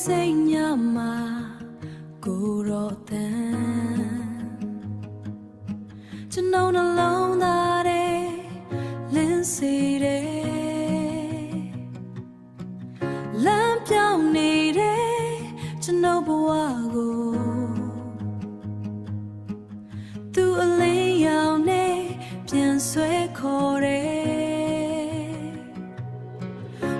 စိတ်ညမှာကိုရောတန်ကျွန်တော်နှလုံးသားထဲလင်းစေတယ်လမ်းပြောင်းနေတယ်ကျွန်တော်ဘဝကိုသူအလင်းရောင်နဲ့ပြန်ဆွဲခေါ်တယ်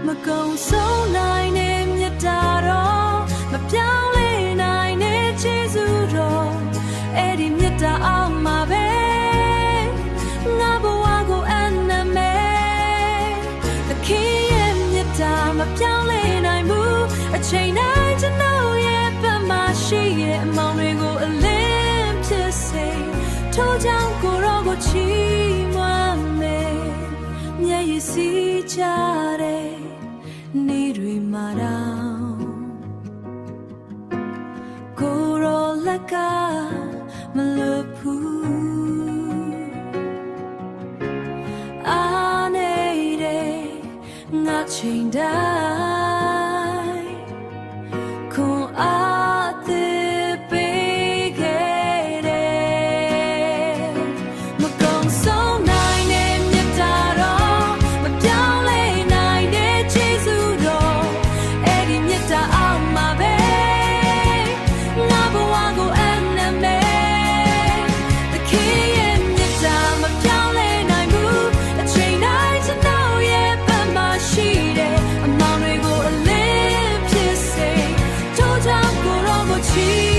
မကုံဆုံးနိုင်တဲ့မြတ်တာတော့မပြောင်းလဲနိုင်တဲ့ခြေစွတော်အဲ့ဒီမြတ်တာအောင်မှာပဲငါဘဝကိုအနမဲသခင်ရဲ့မြတ်တာမပြောင်းလဲနိုင်ဘူးအချိန်တိုင်းကျွန်တော်ရဲ့ဘက်မှာရှိရဲ့အမောင်တွေကိုအလင်းဖြစ်စေထို့ကြောင့်ကိုရောကိုချီးမွမ်းမယ်မျက်ရည်စီးကြတဲ့နေတွေမှာတော့ကိုရောလက်ကမလွတ်ဘူးအားနေတဲ့ငါချိန်တိုင်းခွန်အားသစ်ပေးခဲ့တယ်မကုံဆုံးနိုင်တဲ့မြတ်တာတော့မပြောင်းလဲနိုင်တဲ့ခြေစွတော်အဲ့ဒီမြတ်တာအောင်မှာပဲငါဘဝကိုအနမဲသခင်ရဲ့မြတ်တာမပြောင်းလဲနိုင်ဘူးအချိန်တိုင်းကျွန်တော်ရဲ့ဘက်မှာရှိတယ်အမောင်တွေကိုအလင်းဖြစ်စေထို့ကြောင့်ကိုရောကိုချီ